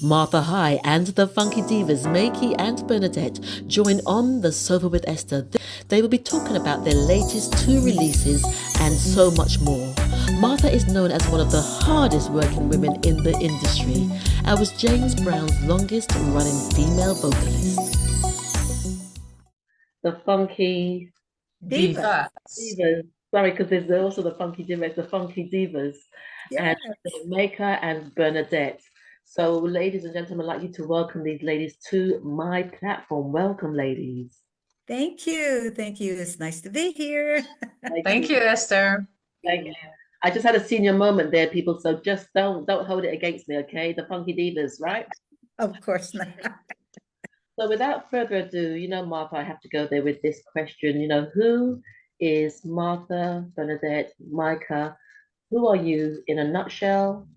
Martha High and the Funky Divas, Makey and Bernadette, join on the Sofa with Esther. They will be talking about their latest two releases and so much more. Martha is known as one of the hardest working women in the industry and was James Brown's longest running female vocalist. The Funky Divas. Divas. Sorry, because there's also the Funky Divas, the Funky Divas, and Yes. Maker and Bernadette. So, ladies and gentlemen, I'd like you to welcome these ladies to my platform. Welcome, ladies. Thank you. Thank you. It's nice to be here. Thank you, Esther. Thank you. I just had a senior moment there, people. So just don't hold it against me, okay? The Funky Divas, right? Of course not. So without further ado, Martha, I have to go there with this question. Who is Martha, Bernadette, Micah? Who are you in a nutshell,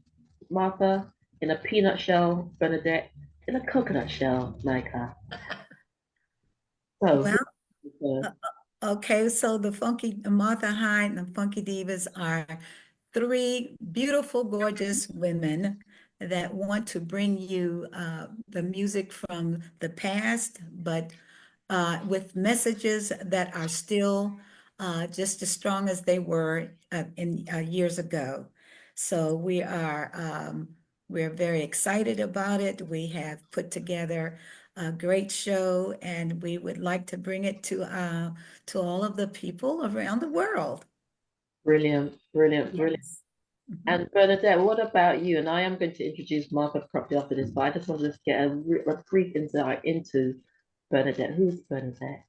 Martha? In a peanut shell, Bernadette? In a coconut shell, Micah? So, Well, who- okay, so the Funky Martha Hyde and the Funky Divas are three beautiful, gorgeous women that want to bring you the music from the past, but with messages that are still just as strong as they were in years ago. So we're very excited about it. We have put together a great show, and we would like to bring it to all of the people around the world. brilliant, brilliant, brilliant. Yes. And Bernadette, what about you? And I am going to introduce Martha properly after this, but I just wanted to get a brief insight into Bernadette. Who's Bernadette?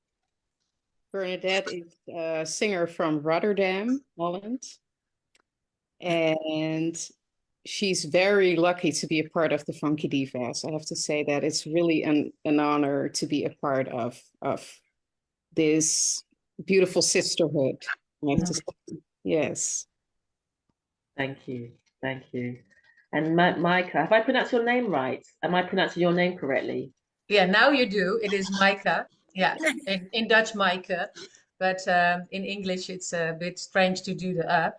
Bernadette is a singer from Rotterdam, Holland. And she's very lucky to be a part of the Funky Divas. I have to say that it's really an honor to be a part of this beautiful sisterhood. I have to say. Yes. Thank you. Thank you. And Micah, have I pronounced your name right? Am I pronouncing your name correctly? Yeah, now you do. It is Micah. Yeah, in Dutch, Micah. But in English, it's a bit strange to do the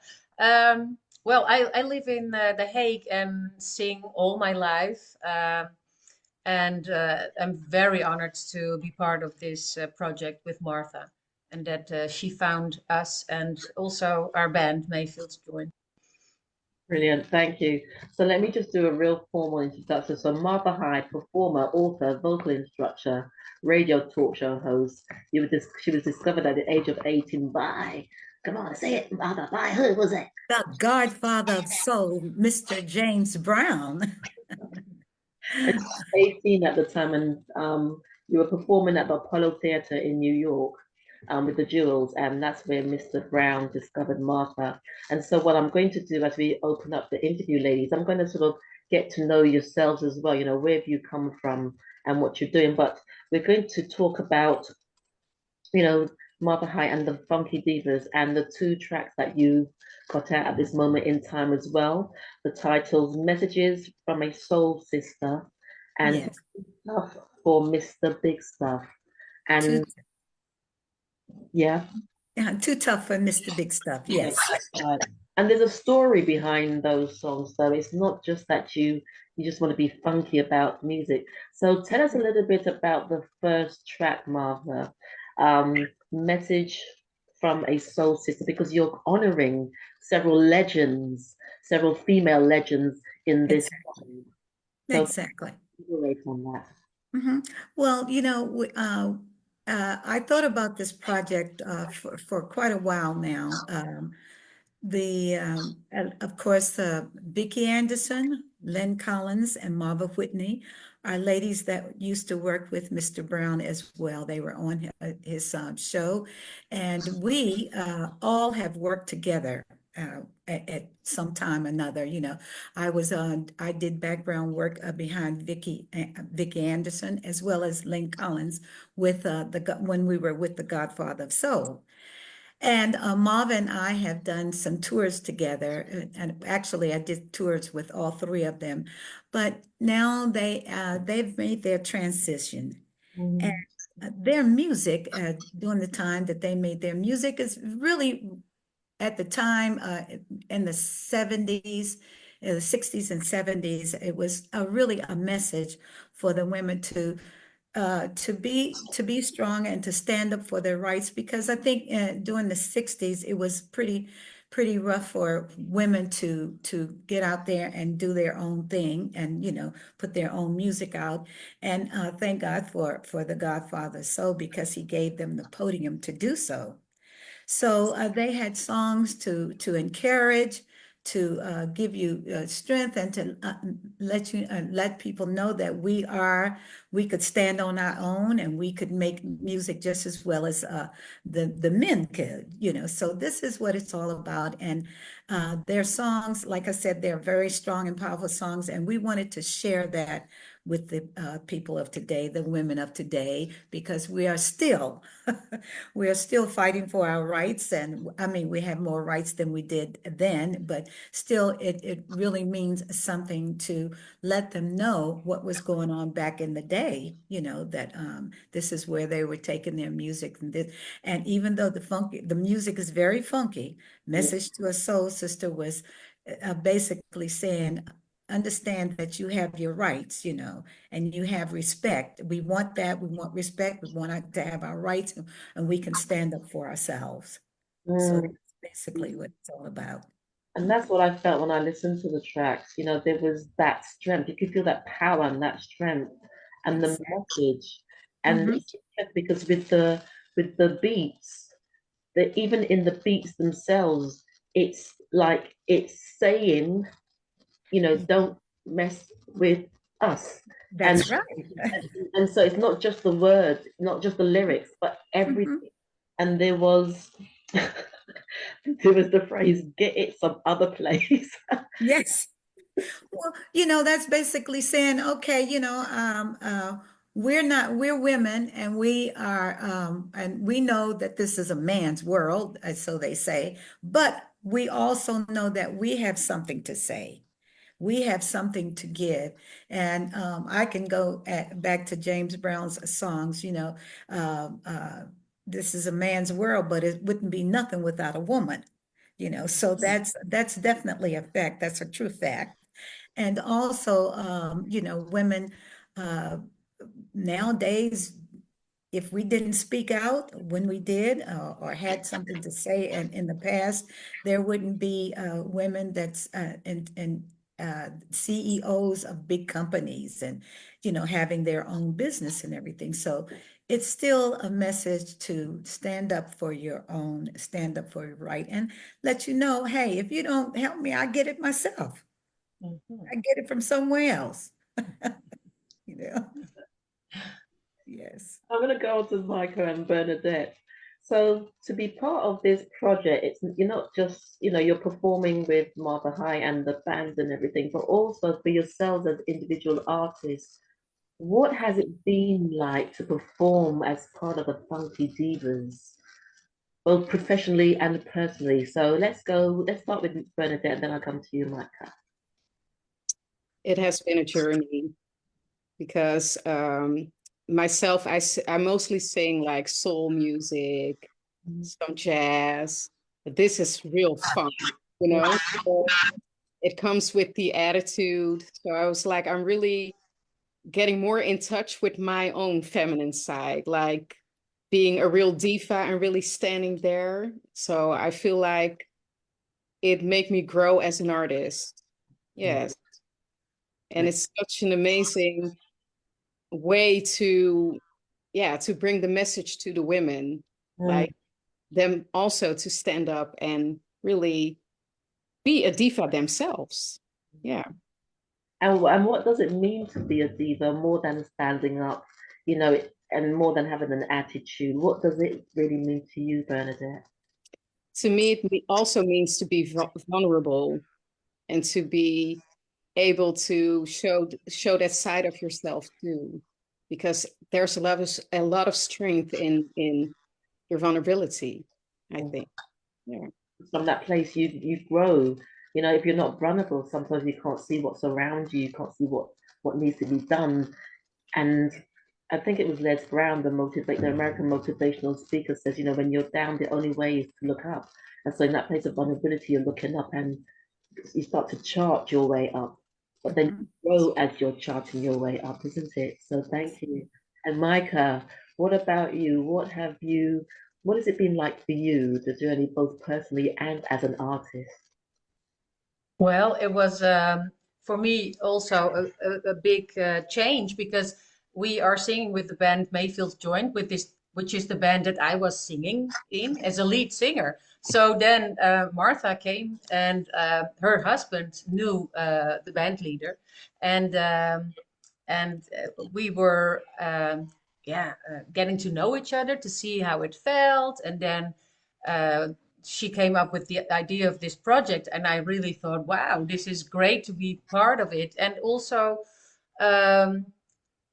well, I live in The Hague and sing all my life. And I'm very honored to be part of this project with Martha and that she found us and also our band, Mayfield's Joint. Brilliant, thank you. So let me just do a real formal introduction. So Martha Hyde, performer, author, vocal instructor, radio talk show host. She was discovered at the age of 18 by, come on, say it, Martha, by who was it? The godfather of soul, Mr. James Brown. And she was 18 at the time, and you were performing at the Apollo Theatre in New York with the Jewels, and that's where Mr. Brown discovered Martha. And so, what I'm going to do as we open up the interview, ladies, I'm going to sort of get to know yourselves as well. Where have you come from and what you're doing? But we're going to talk about, Martha High and the Funky Divas and the two tracks that you got out at this moment in time as well. The titles Messages from a Soul Sister and Yes. Stuff for Mr. Big Stuff. Too, And yeah. too tough for Mr. Big Stuff. Yes. Right. And there's a story behind those songs, so it's not just that you just want to be funky about music. So tell us a little bit about the first track, Martha. Message from a Soul Sister, because you're honoring several legends, several female legends in this song. So Exactly. elaborate on that. Well, I thought about this project for quite a while now. Of course, Vicki Anderson, Len Collins, and Marva Whitney are ladies that used to work with Mr. Brown as well. They were on his show, and we all have worked together at some time or another. I did background work behind Vicki Anderson as well as Len Collins with when we were with the Godfather of Soul. And Marva and I have done some tours together, and actually I did tours with all three of them. But now they've made their transition, and their music during the time that they made their music is really at the time in the 70s in the 60s and 70s, it was really a message for the women to be strong and to stand up for their rights, because I think during the 60s it was pretty rough for women to get out there and do their own thing and put their own music out. And thank God for the Godfather Soul, because he gave them the podium to do so. So they had songs to encourage, to give you strength, and to let people know that we could stand on our own, and we could make music just as well as the men could. So this is what it's all about. And their songs, like I said, they're very strong and powerful songs, and we wanted to share that with the people of today, the women of today, because we are still fighting for our rights. And I mean, we have more rights than we did then, but still it really means something to let them know what was going on back in the day, that this is where they were taking their music. And even though the music is very funky, Message to a Soul Sister was basically saying, understand that you have your rights, and you have respect. We want that. We want respect. We want to have our rights, and we can stand up for ourselves. So Mm. that's basically what it's all about. And that's what I felt when I listened to the tracks. There was that strength. You could feel that power and that strength and the message. And Mhm. it's interesting because with the beats, that even in the beats themselves, it's like it's saying, don't mess with us. And That's right. and so it's not just the words, not just the lyrics, but Mhm. everything. And there was the phrase, get it some other place. Yes. Well, that's basically saying, okay, we're women, and and we know that this is a man's world, so they say, but we also know that we have something to say. We have something to give. And I can go back to James Brown's songs, um, uh, this is a man's world, but it wouldn't be nothing without a woman, so that's definitely a fact. That's a true fact. And also, women uh, nowadays, if we didn't speak out when we did, or had something to say in the past, there wouldn't be women that's in CEOs of big companies, and having their own business and everything. So it's still a message to stand up for your own, stand up for your right, and let you know, hey, if you don't help me, I get it myself. Mhm. I get it from somewhere else. you know. Yes. I'm going to go on to Micah and Bernadette. So to be part of this project, you're not just, you're performing with Martha High and the band and everything, but also for yourselves as individual artists. What has it been like to perform as part of the Funky Divas, both professionally and personally? So let's start with Bernadette, and then I'll come to you, Micah. It has been a journey because myself, I mostly sing like soul music, some jazz. But this is real fun, So it comes with the attitude. So I was like, I'm really getting more in touch with my own feminine side, like being a real diva and really standing there. So I feel like it made me grow as an artist. Yes. And it's such an amazing way to bring the message to the women, Mm. like them also to stand up and really be a diva themselves. Yeah. And what does it mean to be a diva more than standing up, and more than having an attitude? What does it really mean to you, Bernadette? To me, it also means to be vulnerable and to be able to show that side of yourself too, because there's a lot of strength in your vulnerability, I think. Yeah. From that place you grow. If you're not vulnerable, sometimes you can't see what's around you, you can't see what needs to be done. And I think it was Les Brown, the American motivational speaker, says, when you're down, the only way is to look up. And so in that place of vulnerability, you're looking up, and you start to chart your way up, but then Mhm. you grow as you're charting your way up, isn't it? So thank you. And Micah, what about you? What has it been like for you, the journey both personally and as an artist? Well, it was for me also a big change because we are singing with the band Mayfield Joint, with this, which is the band that I was singing in as a lead singer. So then Martha came, and her husband knew the band leader, and we were getting to know each other to see how it felt, and then uh, she came up with the idea of this project, and I really thought, wow, this is great to be part of it, and also um,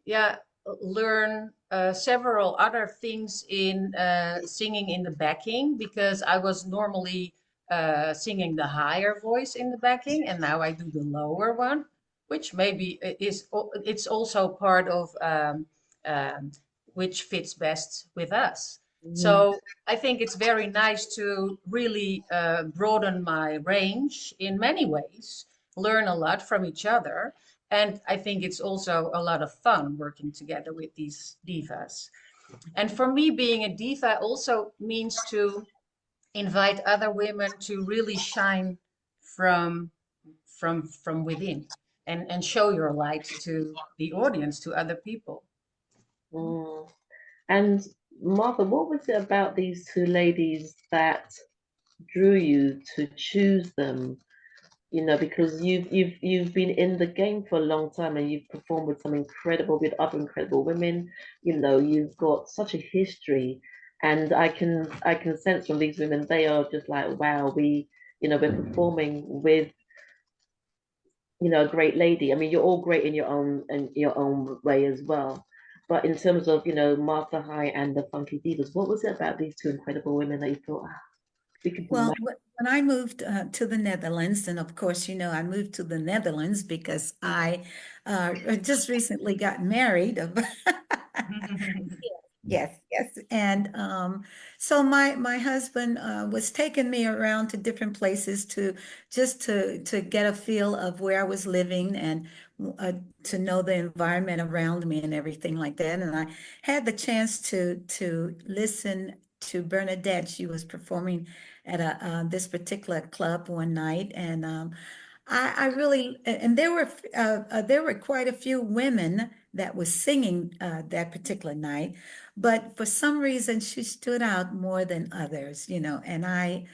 yeah, learn several other things in singing in the backing, because I was normally singing the higher voice in the backing, and now I do the lower one, which maybe it's also part of um, which fits best with us. Mm, So I think it's very nice to really broaden my range in many ways, learn a lot from each other, and I think it's also a lot of fun working together with these divas. And for me, being a diva also means to invite other women to really shine from from within, and show your light to the audience, to other people. mm. And Martha, what was it about these two ladies that drew you to choose them? You know, because you've been in the game for a long time and you've performed with other incredible women. You know, you've got such a history, and I can sense from these women they are just like, wow, we're performing with a great lady. I mean, you're all great in your own way as well. But in terms of Martha High and the Funky Divas, what was it about these two incredible women that you thought, we could be Well, when I moved to the Netherlands, and of course, I moved to the Netherlands because I just recently got married. Yes, yes. And so my husband was taking me around to different places to just to get a feel of where I was living, and uh, to know the environment around me and everything like that. And I had the chance to listen to Bernadette. She was performing at this particular club one night, and I really, and there were quite a few women that was singing that particular night, but for some reason she stood out more than others, and I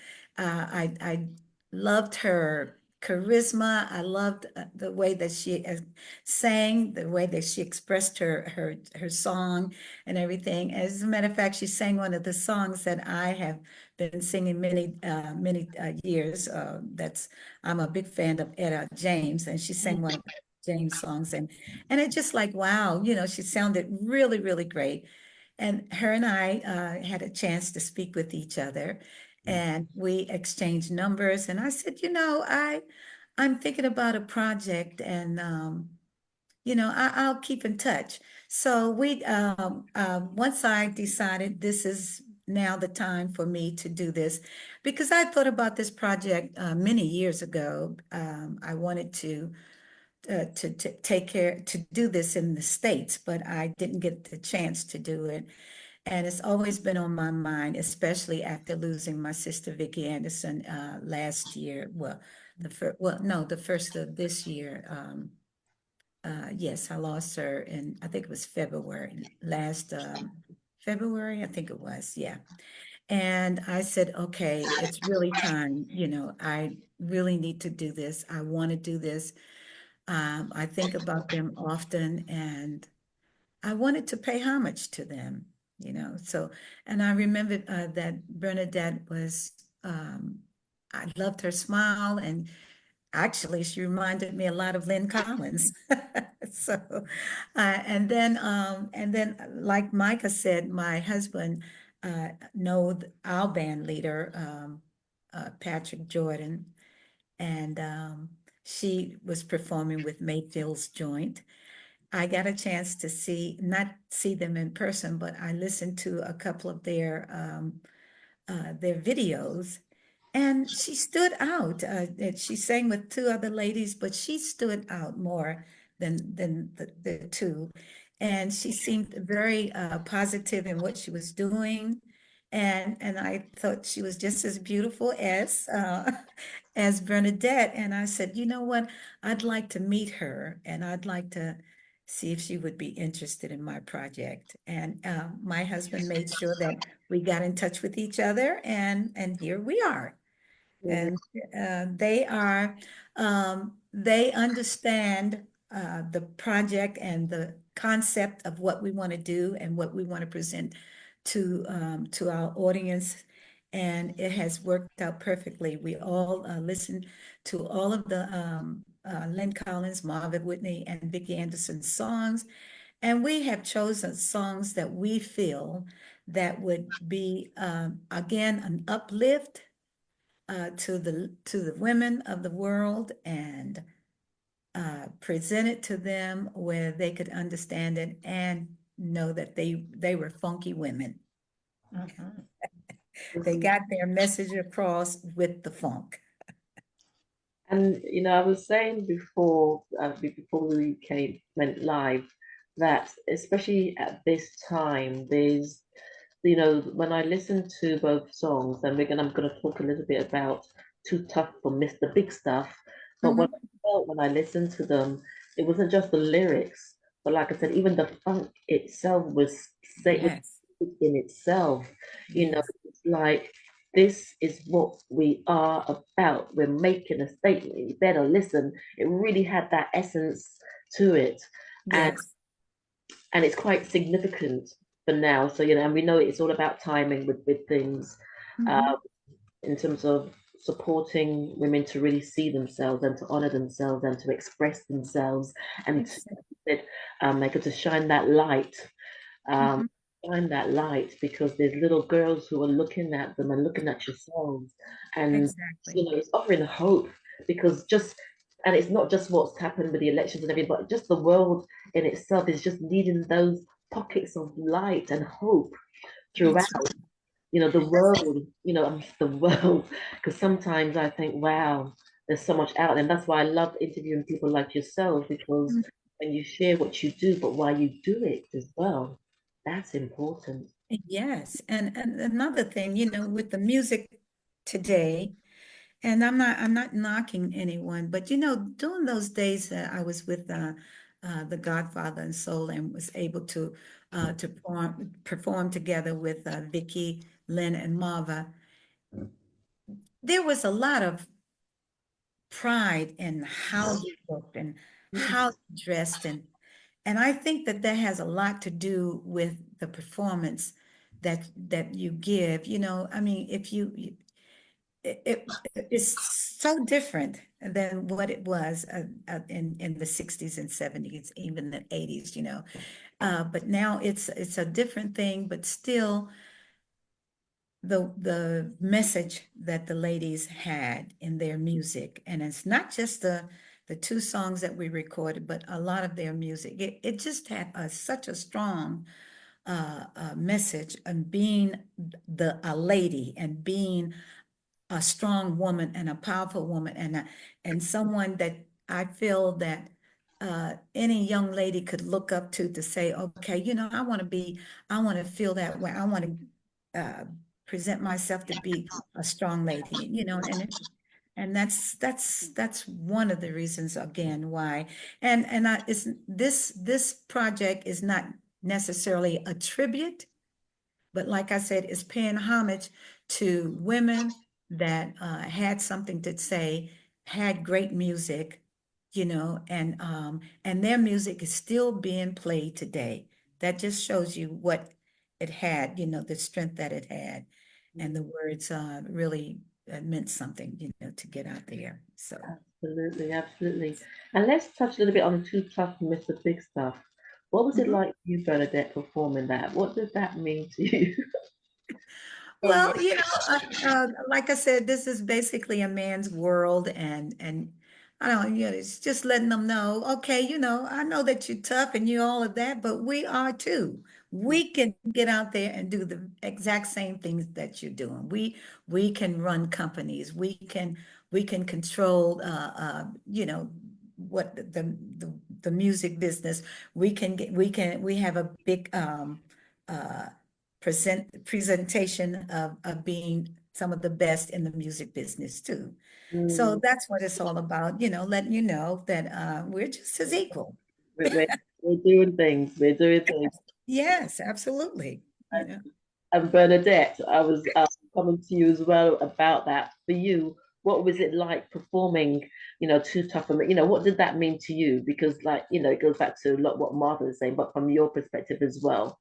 loved her charisma. I loved the way that she sang, the way that she expressed her song and everything. As a matter of fact, she sang one of the songs that I have been singing many years. That's I'm a big fan of Etta James, and she sang one of James songs, and it's just like, wow, she sounded really, really great. And her and I had a chance to speak with each other, and we exchanged numbers. And I said, I'm thinking about a project, and I'll keep in touch. So once I decided this is now the time for me to do this, because I thought about this project many years ago. I wanted to take care to do this in the States, but I didn't get the chance to do it. And it's always been on my mind, especially after losing my sister Vicki Anderson last year. Well, the first of this year. Yes, I lost her in, I think it was February, last February, I think it was, yeah. And I said, okay, it's really time, I really need to do this. I want to do this. I think about them often, and I wanted to pay homage to them, So, and I remembered that Bernadette I loved her smile, and actually, she reminded me a lot of Lynn Collins. So, and then, like Micah said, my husband know our band leader, Patrick Jordan, and she was performing with Mayfield's Joint. I got a chance to not see them in person, but I listened to a couple of their videos, And she stood out. She sang with two other ladies, but she stood out more than the two. And she seemed very positive in what she was doing. And I thought she was just as beautiful as Bernadette. And I said, you know what? I'd like to meet her, and I'd like to see if she would be interested in my project. And my husband made sure that we got in touch with each other, and here we are. Mhm. And they understand the project and the concept of what we want to do and what we want to present to our audience. And it has worked out perfectly. We all listened to all of the Lynn Collins, Marvin Whitney, and Vicki Anderson songs. And we have chosen songs that we feel that would be, again, an uplift to the women of the world, and present it to them where they could understand it and know that they were funky women. Mhm. They got their message across with the funk. And I was saying before, before we went live, that especially at this time, there's, when I listen to both songs, and I'm gonna talk a little bit about Too Tough for Mr. Big Stuff. But what Mhm. I felt when I listened to them, it wasn't just the lyrics, but like I said, even the funk itself was Yes, in itself. yes, It's like this is what we are about. We're making a statement. You better listen. It really had that essence to it, and yes. it's quite significant for now. So and we know it's all about timing with things, uh, Mhm. in terms of supporting women to really see themselves and to honor themselves and to express themselves and Exactly. to shine that light, um, Mhm. because there's little girls who are looking at them and looking at yourselves, and Exactly. it's offering hope, because and it's not just what's happened with the elections and everything, but just the world in itself is just needing those pockets of light and hope throughout. That's right. The world, the world, because sometimes I think, wow, there's so much out there. And that's why I love interviewing people like yourself, because when you share what you do, but why you do it as well, that's important. Yes, and another thing, with the music today, and I'm not knocking anyone, but during those days that I was with the Godfather and Soul, and was able to perform together with Vicky, Lynn, and Marva, there was a lot of pride in how you looked and how you dressed, and I think that that has a lot to do with the performance that you give. I mean, if it's so different than what it was in the 60s and 70s, even the 80s, but now it's a different thing, but still the message that the ladies had in their music. And it's not just the two songs that we recorded, but a lot of their music. It just had such a strong message, and being a lady, and being a strong woman and a powerful woman, and someone that I feel that any young lady could look up to say, okay, I want to feel that way. I want to present myself to be a strong lady, and that's one of the reasons, again, why. This project is not necessarily a tribute, but like I said, it's paying homage to women that had something to say, had great music, and their music is still being played today. That just shows you what it had, the strength that it had, and the words really meant something, to get out there. So, Absolutely, absolutely. And let's touch a little bit on Too Tough for Mr. Big Stuff. What was it mhm. like for you, Bernadette, performing that? What did that mean to you? Um, Well, like I said, this is basically a man's world, and I don't, it's just letting them know, okay, I know that you're tough and you all of that, but we are too. We can get out there and do the exact same things that you're doing. We can run companies. We can control what the music business. We have a big uh presentation of being some of the best in the music business too. So Mm. that's what it's all about, letting you know that we're just as equal. We're, we're doing things. We're doing things. Yes, absolutely. And Bernadette, I was coming to you as well about that. For you, what was it like performing, Too Tough for Me? What did that mean to you? Because, like, it goes back to a lot what Martha was saying, but from your perspective as well.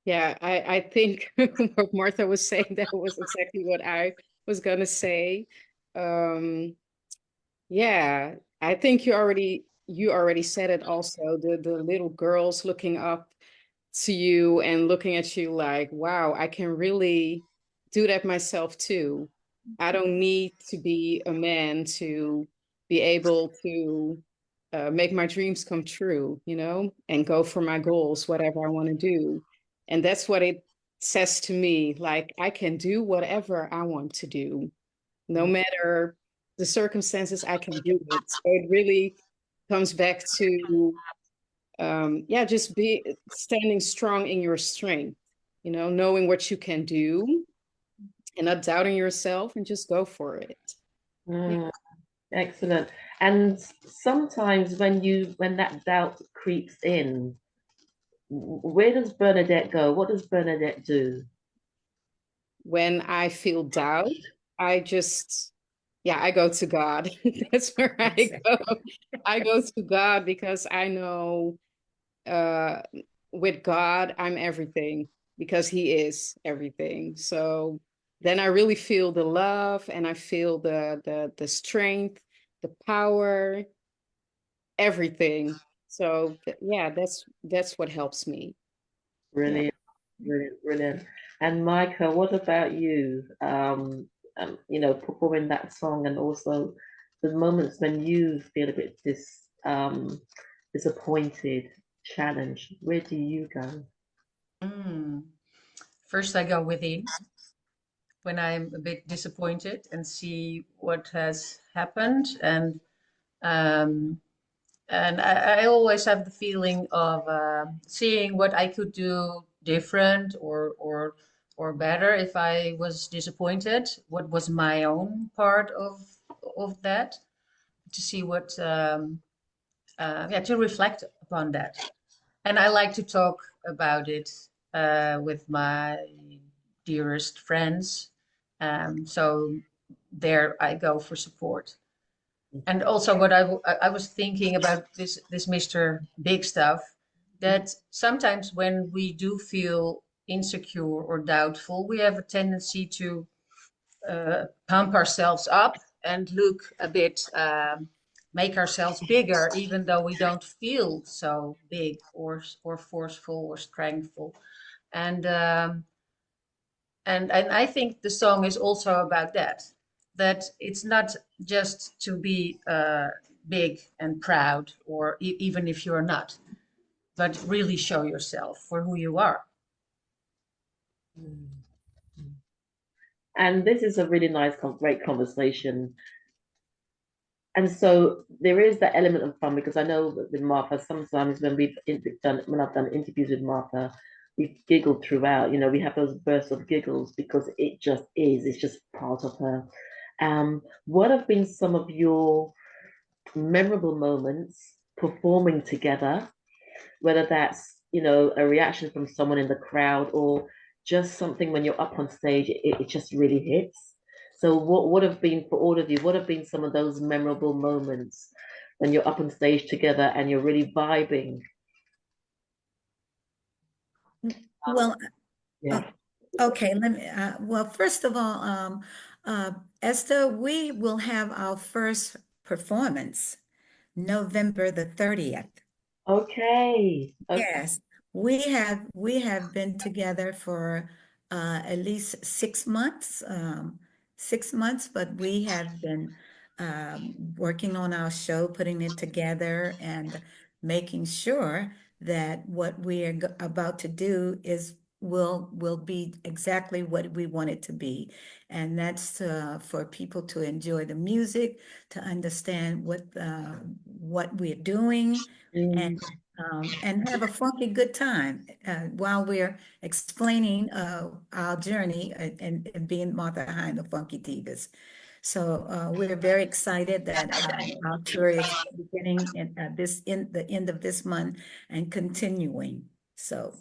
Yeah, I think what Martha was saying, that was exactly what I was gonna say. Um, yeah, I think you already said it also, the little girls looking up to you and looking at you like, wow, I can really do that myself too. I don't need to be a man to be able to make my dreams come true, and go for my goals, whatever I want to do. And that's what it says to me, like I can do whatever I want to do, no matter the circumstances, I can do it. So it really comes back to yeah, just be standing strong in your strength, knowing what you can do and not doubting yourself and just go for it. Mm, excellent. And sometimes when that doubt creeps in, where does Bernadette go? What does Bernadette do? When I feel doubt, I just, yeah, I go to God. That's where I go. I go to God because I know uh, with God, I'm everything because He is everything. So then I really feel the love and I feel the strength, the power, everything. So yeah, that's what helps me. Yeah. Brilliant, brilliant, brilliant. And Micah, what about you? Performing that song and also the moments when you feel a bit disappointed, challenged. Where do you go? Mm. First, I go within when I'm a bit disappointed and see what has happened, um, and I always have the feeling of seeing what I could do different or better if I was disappointed. What was my own part of that? To see what yeah, to reflect upon that. And I like to talk about it with my dearest friends. So there I go for support. And also what I was thinking about this Mr. Big Stuff, that sometimes when we do feel insecure or doubtful, we have a tendency to pump ourselves up and look a bit, make ourselves bigger, even though we don't feel so big or forceful or strengthful. And and I think the song is also about that. That it's not just to be big and proud, or even if you're not, but really show yourself for who you are. And this is a really nice, great conversation. And so there is that element of fun because I know that with Martha, sometimes when I've done interviews with Martha, we've giggled throughout. We have those bursts of giggles because it just is. It's just part of her. What have been some of your memorable moments performing together? Whether that's a reaction from someone in the crowd or just something when you're up on stage, it just really hits. So what have been for all of you, what have been some of those memorable moments when you're up on stage together and you're really vibing? Well, Yeah. okay, well, first of all, Esther, we will have our first performance November the 30th. Okay. Okay. Yes, we have been together for at least 6 months, 6 months, but we have been working on our show, putting it together, and making sure that what we are about to do is will be exactly what we want it to be. And that's for people to enjoy the music, to understand what we're doing, Mm, and have a funky good time while we're explaining our journey and being Martha Hine, the Funky Divas. So we're very excited that our tour is beginning in the end of this month and continuing. So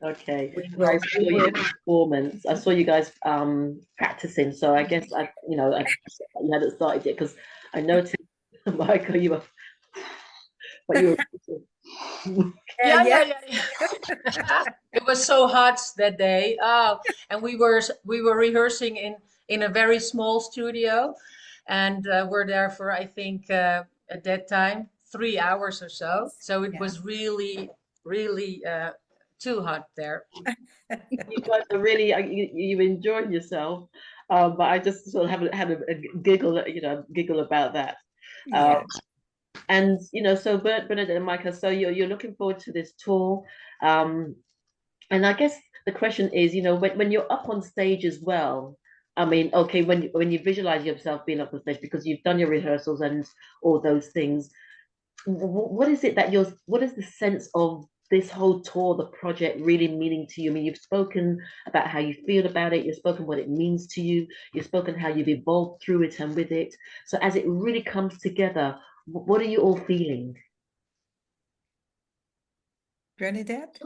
okay. we I will, saw your performance. I saw you guys practicing. So I guess you hadn't started yet because I noticed, Michael, but you were. Yeah, yeah, yeah, yeah, yeah. It was so hot that day. Oh, and we were rehearsing in a very small studio, and we're there for I think at that time 3 hours or so. So it yeah. was really, really too hot there. You guys are really you enjoyed yourself, but I just sort of had a giggle, giggle about that. Uh, Yeah. and so Bernadette and Micah, so you're looking forward to this tour, and I guess the question is, when you're up on stage as well. I mean, okay, when you visualize yourself being up on stage because you've done your rehearsals and all those things, what is it that what is the sense of this whole tour, the project really meaning to you? I mean, you've spoken about how you feel about it, you've spoken what it means to you, you've spoken how you've evolved through it and with it. So as it really comes together, what are you all feeling? Bernadette,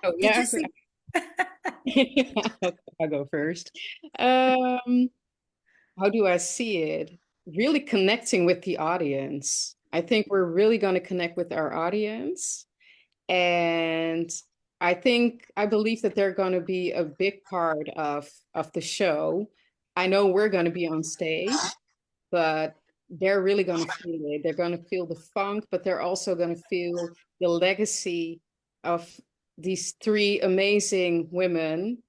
Oh did you yeah, see? I'll go first. Um, how do I see it? Really connecting with the audience. I think we're really going to connect with our audience. And I believe that they're going to be a big part of the show. I know we're going to be on stage, but they're really going to feel it. They're going to feel the funk, but they're also going to feel the legacy of these three amazing women,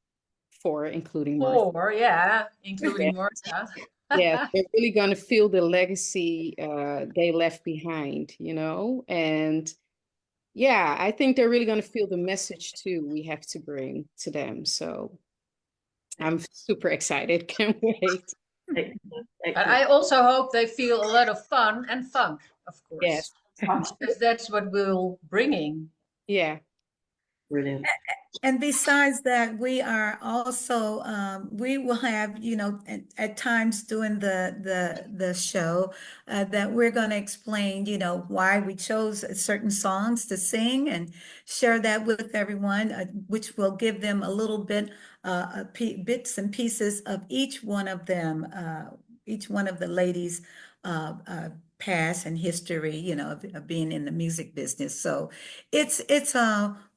four, including Martha. Four, yeah, Yeah, including Martha. yeah, they're really going to feel the legacy they left behind, and yeah, I think they're really going to feel the message too we have to bring to them. So I'm super excited. Can't wait. Excellent, But excellent. I also hope they feel a lot of fun and funk, of course, Yes. because that's what we're bringing. Yeah. Brilliant. And besides that, we are also we will have, at times during the show that we're going to explain, why we chose certain songs to sing and share that with everyone, which will give them a little bit bits and pieces of each one of them, each one of the ladies' past and history, of being in the music business. So it's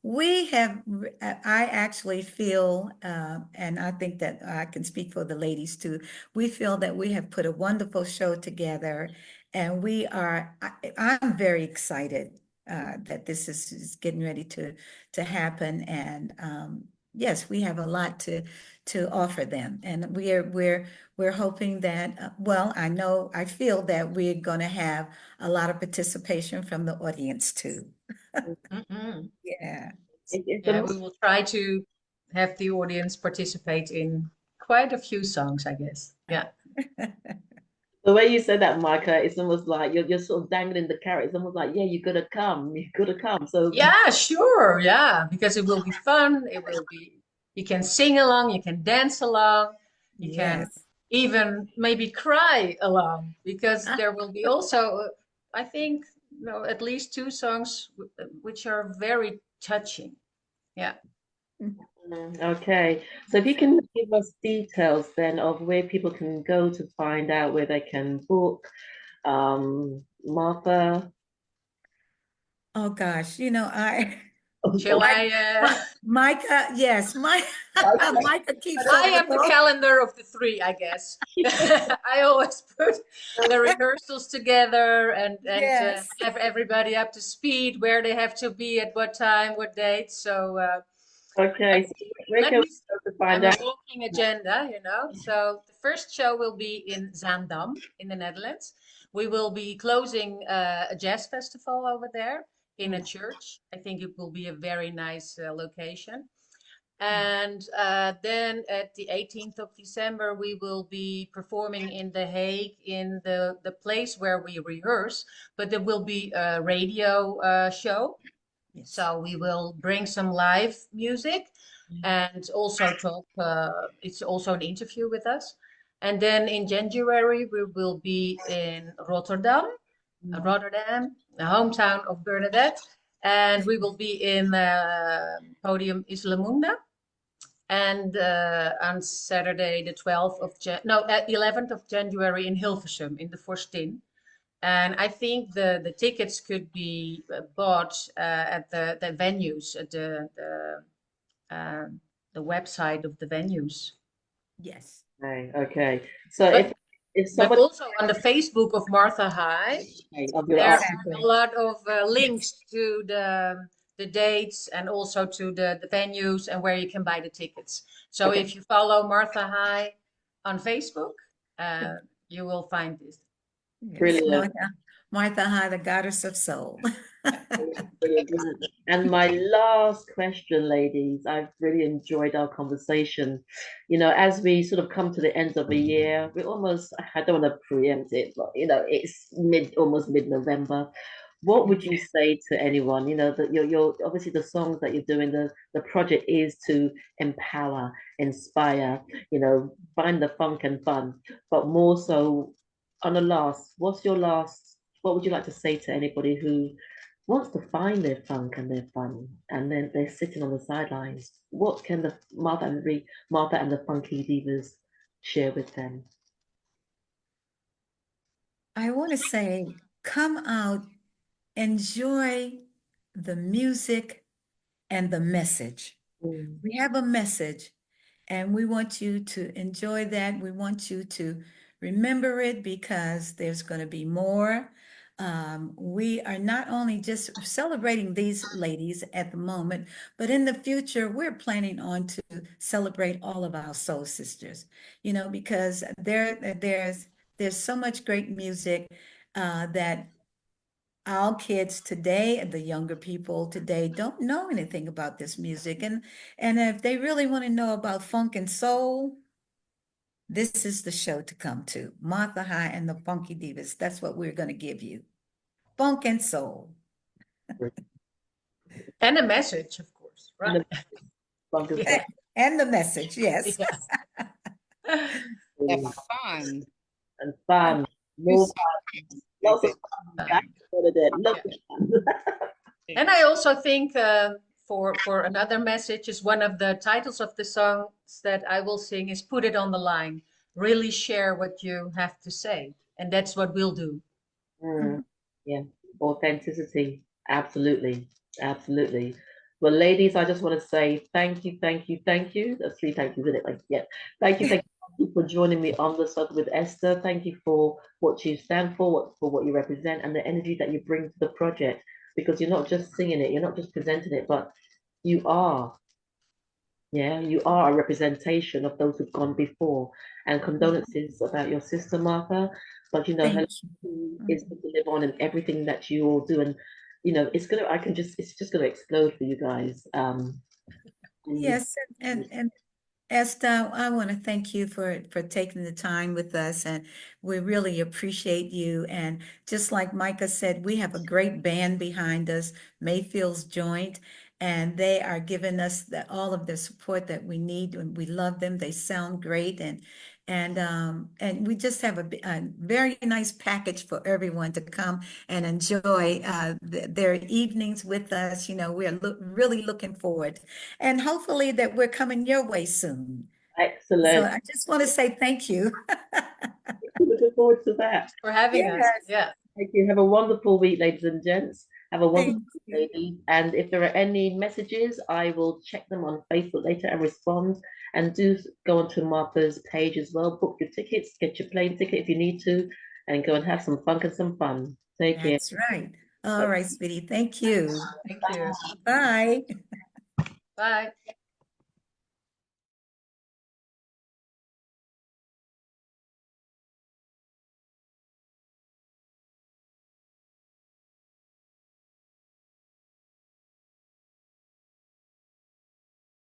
we have, I actually feel, and I think that I can speak for the ladies too, we feel that we have put a wonderful show together, and I'm very excited that this is getting ready to happen. And yes, we have a lot to offer them, and we're hoping that, well, I feel that we're going to have a lot of participation from the audience too. Mhm. Yeah. It's Yeah, the we will try to have the audience participate in quite a few songs, I guess. Yeah. way you said that, Micah, it's almost like you're sort of dangling the carrot. It's almost like, yeah, you gotta come, you gotta come. So Yeah, sure. Yeah, because it will be fun. You can sing along, you can dance along, you can Yes. even maybe cry along, because there will be also, I think, at least two songs which are very touching. Yeah. Okay, so if you can give us details then of where people can go to find out where they can book, Martha. Oh gosh, Shall Mike, I? Micah, yes, Micah keeps But I on the am the phone. calendar of the three, I guess. I always put the rehearsals together and Yes. have everybody up to speed, where they have to be at what time, what date. So Okay, let so where let can we me. go to find I'm a out? walking agenda. So the first show will be in Zaandam in the Netherlands. We will be closing a jazz festival over there in a church. I think it will be a very nice location. And then at the 18th of December, we will be performing in The Hague in the place where we rehearse, but there will be a radio show. Yes. So we will bring some live music and also talk, it's also an interview with us. And then in January, we will be in Rotterdam, the hometown of Bernadette. And we will be in Podium Islamunda. And on Saturday, the 12th of 11th of January in Hilversum in the Forstin. And I think the tickets could be bought at the venues, at the website of the venues. Yes. Okay. So But, if but somebody also on the Facebook of Martha High, of your there art, are a lot of links to the dates and also to the venues and where you can buy the tickets. So Okay. if you follow Martha High on Facebook, you will find this. Yes. Brilliant. Martha High, the goddess of soul. Brilliant, brilliant. And my last question, ladies, I've really enjoyed our conversation. You know, as we sort of come to the end of the year, we almost, I don't want to preempt it, but you know, it's almost mid-November. What would you say to anyone? You know, that you're obviously the songs that you're doing, the project is to empower, inspire, you know, find the funk and fun, but more so on the last, what would you like to say to anybody who wants to find their funk and their fun, and then they're sitting on the sidelines? What can the Martha and the Funky Divas share with them? I want to say, come out, enjoy the music and the message. Mm. We have a message, and we want you to enjoy that. We want you to remember it because there's going to be more. We are not only just celebrating these ladies at the moment, but in the future, we're planning on to celebrate all of our soul sisters, you know, because there's so much great music that our kids today, the younger people today, don't know anything about this music. And if they really want to know about funk and soul, this is the show to come to. Martha High and the Funky Divas. That's what we're going to give you. Funk and soul. And a message, of course, right? Funk and Yeah. And the message, yes. Yeah. Have fun. fun. And fun. More fun. Lots of fun. That's what it is. Lots of fun. And I also think for another message is one of the titles of the songs that I will sing is Put It on the Line. Really share what you have to say. And that's what we'll do. Yeah, authenticity. Absolutely. Absolutely. Well, ladies, I just want to say thank you, thank you, thank you. That's three thank yous, isn't it? Like, yeah. Thank you for joining me on the Circle with Esther. Thank you for what you stand for what you represent, and the energy that you bring to the project. Because you're not just singing it, you're not just presenting it, but you are. Yeah, you are a representation of those who've gone before. And condolences about your sister, Martha. But you know, her Thank you. is to live on in everything that you all do. And you know, it's just gonna explode for you guys. Yes, and Esther, I want to thank you for taking the time with us, and we really appreciate you. And just like Micah said, we have a great band behind us, Mayfield's Joint, and they are giving us all of the support that we need, and we love them. They sound great, and we just have a very nice package for everyone to come and enjoy their evenings with us. You know, we are really looking forward, and hopefully that we're coming your way soon. So Excellent. I just want to say thank you. Looking forward to that. For having us. Yes. Yeah. Thank you. Have a wonderful week, ladies and gents. Have a wonderful Thank you. week, ladies. And if there are any messages, I will check them on Facebook later and respond. And do go onto Martha's page as well. Book your tickets, get your plane ticket if you need to, and go and have some funk and some fun. Take care. That's right. All right, sweetie. Thank you. Thank you. Bye. Bye.